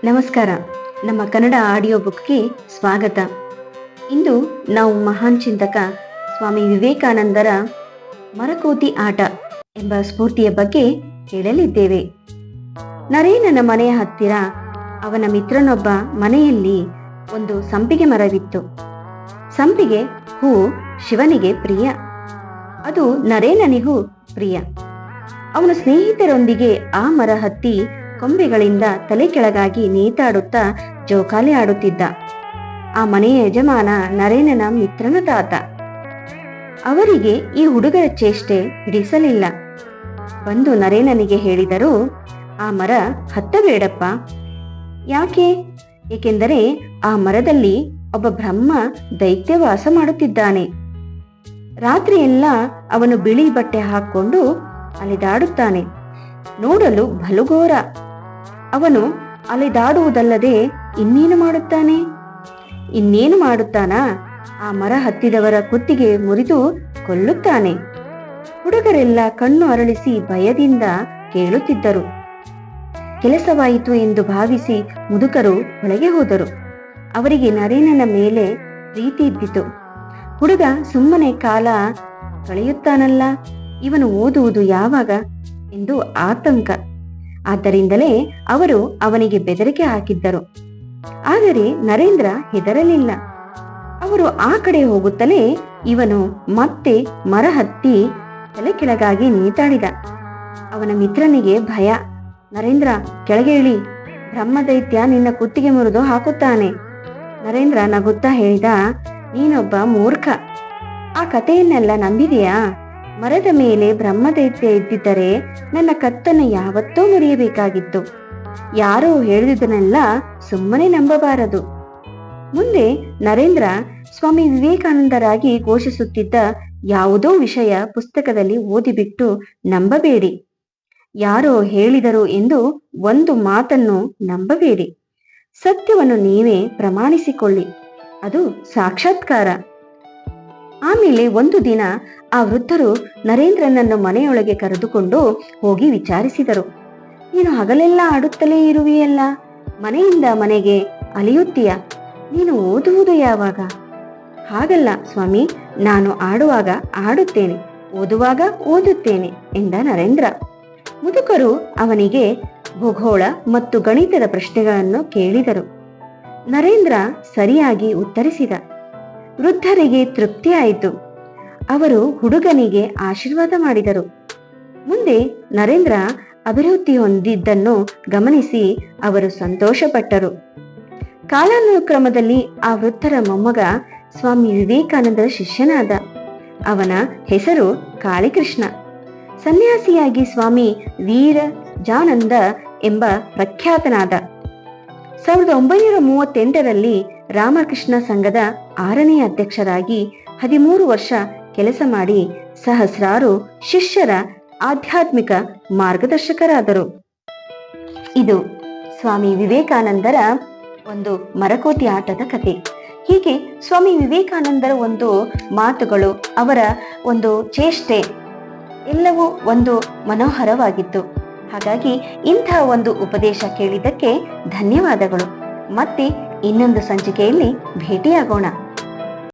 ನಮಸ್ಕಾರ. ನಮ್ಮ ಕನ್ನಡ ಆಡಿಯೋ ಬುಕ್ಗೆ ಸ್ವಾಗತ. ಇಂದು ನಾವು ಮಹಾನ್ ಚಿಂತಕ ಸ್ವಾಮಿ ವಿವೇಕಾನಂದರ ಮರಕೋತಿ ಆಟ ಎಂಬ ಸ್ಫೂರ್ತಿಯ ಬಗ್ಗೆ ಕೇಳಲಿದ್ದೇವೆ. ನರೇನನ ಮನೆಯ ಹತ್ತಿರ ಅವನ ಮಿತ್ರನೊಬ್ಬ ಮನೆಯಲ್ಲಿ ಒಂದು ಸಂಪಿಗೆ ಮರವಿತ್ತು. ಸಂಪಿಗೆ ಹೂ ಶಿವನಿಗೆ ಪ್ರಿಯ, ಅದು ನರೇನನಿಗೂ ಪ್ರಿಯ. ಅವನ ಸ್ನೇಹಿತರೊಂದಿಗೆ ಆ ಮರ ಹತ್ತಿ ಕೊಂಬೆಗಳಿಂದ ತಲೆ ಕೆಳಗಾಗಿ ನೇತಾಡುತ್ತಾ ಜೋಕಾಲಿ ಆಡುತ್ತಿದ್ದ. ಆ ಮನೆಯ ಯಜಮಾನ ನರೇನನ ಮಿತ್ರನ ತಾತ. ಅವರಿಗೆ ಈ ಹುಡುಗರ ಚೇಷ್ಟೆ ಹಿಡಿಸಲಿಲ್ಲ. ಬಂದು ನರೇನನಿಗೆ ಹೇಳಿದರು, ಆ ಮರ ಹತ್ತಬೇಡಪ್ಪ. ಯಾಕೆ? ಏಕೆಂದರೆ ಆ ಮರದಲ್ಲಿ ಒಬ್ಬ ಬ್ರಹ್ಮ ದೈತ್ಯ ವಾಸ ಮಾಡುತ್ತಿದ್ದಾನೆ. ರಾತ್ರಿಯೆಲ್ಲ ಅವನು ಬಿಳಿ ಬಟ್ಟೆ ಹಾಕೊಂಡು ಅಲೆದಾಡುತ್ತಾನೆ. ನೋಡಲು ಬಲುಘೋರ. ಅವನು ಅಲೆದಾಡುವುದಲ್ಲದೆ ಇನ್ನೇನು ಮಾಡುತ್ತಾನೆ? ಇನ್ನೇನು ಮಾಡುತ್ತಾನಾ? ಆ ಮರ ಹತ್ತಿದವರ ಕುತ್ತಿಗೆ ಮುರಿದು ಕೊಲ್ಲುತ್ತಾನೆ. ಹುಡುಗರೆಲ್ಲ ಕಣ್ಣು ಅರಳಿಸಿ ಭಯದಿಂದ ಕೇಳುತ್ತಿದ್ದರು. ಕೆಲಸವಾಯಿತು ಎಂದು ಭಾವಿಸಿ ಮುದುಕರು ಒಳಗೆ ಹೋದರು. ಅವರಿಗೆ ನರೇನನ ಮೇಲೆ ಪ್ರೀತಿ ಇದ್ದಿತು. ಹುಡುಗ ಸುಮ್ಮನೆ ಕಾಲ ಕಳೆಯುತ್ತಾನಲ್ಲ, ಇವನು ಓದುವುದು ಯಾವಾಗ ಎಂದು ಆತಂಕ. ಆದ್ದರಿಂದಲೇ ಅವರು ಅವನಿಗೆ ಬೆದರಿಕೆ ಹಾಕಿದ್ದರು. ಆದರೆ ನರೇಂದ್ರ ಹೆದರಲಿಲ್ಲ. ಅವರು ಆ ಕಡೆ ಹೋಗುತ್ತಲೇ ಇವನು ಮತ್ತೆ ಮರ ಹತ್ತಿ ತಲೆ ಕೆಳಗಾಗಿ ನೇತಾಡಿದ. ಅವನ ಮಿತ್ರನಿಗೆ ಭಯ. ನರೇಂದ್ರ, ಕೆಳಗೆ ಇಳಿ, ಬ್ರಹ್ಮದೈತ್ಯ ನಿನ್ನ ಕುತ್ತಿಗೆ ಮುರಿದು ಹಾಕುತ್ತಾನೆ. ನರೇಂದ್ರ ನಗುತ್ತಾ ಹೇಳಿದ, ನೀನೊಬ್ಬ ಮೂರ್ಖ. ಆ ಕಥೆಯನ್ನೆಲ್ಲ ನಂಬಿದೆಯಾ? ಮರದ ಮೇಲೆ ಬ್ರಹ್ಮದೈತ್ಯ ಇದ್ದಿದ್ದರೆ ನನ್ನ ಕತ್ತನ್ನು ಯಾವತ್ತೂ ಮುರಿಯಬೇಕಾಗಿತ್ತು. ಯಾರೋ ಹೇಳಿದುದನ್ನೆಲ್ಲ ಸುಮ್ಮನೆ ನಂಬಬಾರದು. ಮುಂದೆ ನರೇಂದ್ರ ಸ್ವಾಮಿ ವಿವೇಕಾನಂದರಾಗಿ ಘೋಷಿಸುತ್ತಿದ್ದ ಯಾವುದೋ ವಿಷಯ ಪುಸ್ತಕದಲ್ಲಿ ಓದಿಬಿಟ್ಟು ನಂಬಬೇಡಿ. ಯಾರೋ ಹೇಳಿದರು ಎಂದು ಒಂದು ಮಾತನ್ನು ನಂಬಬೇಡಿ. ಸತ್ಯವನ್ನು ನೀವೇ ಪ್ರಮಾಣಿಸಿಕೊಳ್ಳಿ, ಅದು ಸಾಕ್ಷಾತ್ಕಾರ. ಆಮೇಲೆ ಒಂದು ದಿನ ಆ ವೃದ್ಧರು ನರೇಂದ್ರನನ್ನು ಮನೆಯೊಳಗೆ ಕರೆದುಕೊಂಡು ಹೋಗಿ ವಿಚಾರಿಸಿದರು. ನೀನು ಹಗಲೆಲ್ಲ ಆಡುತ್ತಲೇ ಇರುವೆಯಲ್ಲ, ಮನೆಯಿಂದ ಮನೆಗೆ ಅಲಿಯುತ್ತೀಯ, ನೀನು ಓದುವುದು ಯಾವಾಗ? ಹಾಗಲ್ಲ ಸ್ವಾಮಿ, ನಾನು ಆಡುವಾಗ ಆಡುತ್ತೇನೆ, ಓದುವಾಗ ಓದುತ್ತೇನೆ ಎಂದ ನರೇಂದ್ರ. ಮುದುಕರು ಅವನಿಗೆ ಭೂಗೋಳ ಮತ್ತು ಗಣಿತದ ಪ್ರಶ್ನೆಗಳನ್ನು ಕೇಳಿದರು. ನರೇಂದ್ರ ಸರಿಯಾಗಿ ಉತ್ತರಿಸಿದ. ವೃದ್ಧರಿಗೆ ತೃಪ್ತಿಯಾಯಿತು. ಅವರು ಹುಡುಗನಿಗೆ ಆಶೀರ್ವಾದ ಮಾಡಿದರು. ಮುಂದೆ ನರೇಂದ್ರ ಅಭಿವೃದ್ಧಿ ಹೊಂದಿದ್ದನ್ನು ಗಮನಿಸಿ ಅವರು ಸಂತೋಷಪಟ್ಟರು. ಕಾಲಾನುಕ್ರಮದಲ್ಲಿ ಆ ವೃದ್ಧರ ಮೊಮ್ಮಗ ಸ್ವಾಮಿ ವಿವೇಕಾನಂದರ ಶಿಷ್ಯನಾದ. ಅವನ ಹೆಸರು ಕಾಳಿಕೃಷ್ಣ. ಸನ್ಯಾಸಿಯಾಗಿ ಸ್ವಾಮಿ ವೀರಜಾನಂದ ಎಂಬ ಪ್ರಖ್ಯಾತನಾದ. 1938ರಲ್ಲಿ ರಾಮಕೃಷ್ಣ ಸಂಘದ 6ನೇ ಅಧ್ಯಕ್ಷರಾಗಿ 13 ವರ್ಷ ಕೆಲಸ ಮಾಡಿ ಸಹಸ್ರಾರು ಶಿಷ್ಯರ ಆಧ್ಯಾತ್ಮಿಕ ಮಾರ್ಗದರ್ಶಕರಾದರು. ಇದು ಸ್ವಾಮಿ ವಿವೇಕಾನಂದರ ಒಂದು ಮರಕೋತಿ ಆಟದ ಕತೆ. ಹೀಗೆ ಸ್ವಾಮಿ ವಿವೇಕಾನಂದರ ಒಂದು ಮಾತುಗಳು, ಅವರ ಒಂದು ಚೇಷ್ಟೆ ಎಲ್ಲವೂ ಒಂದು ಮನೋಹರವಾಗಿತ್ತು. ಹಾಗಾಗಿ ಇಂತಹ ಒಂದು ಉಪದೇಶ ಕೇಳಿದ್ದಕ್ಕೆ ಧನ್ಯವಾದಗಳು. ಮತ್ತೆ ಇನ್ನೊಂದು ಸಂಚಿಕೆಯಲ್ಲಿ ಭೇಟಿಯಾಗೋಣ.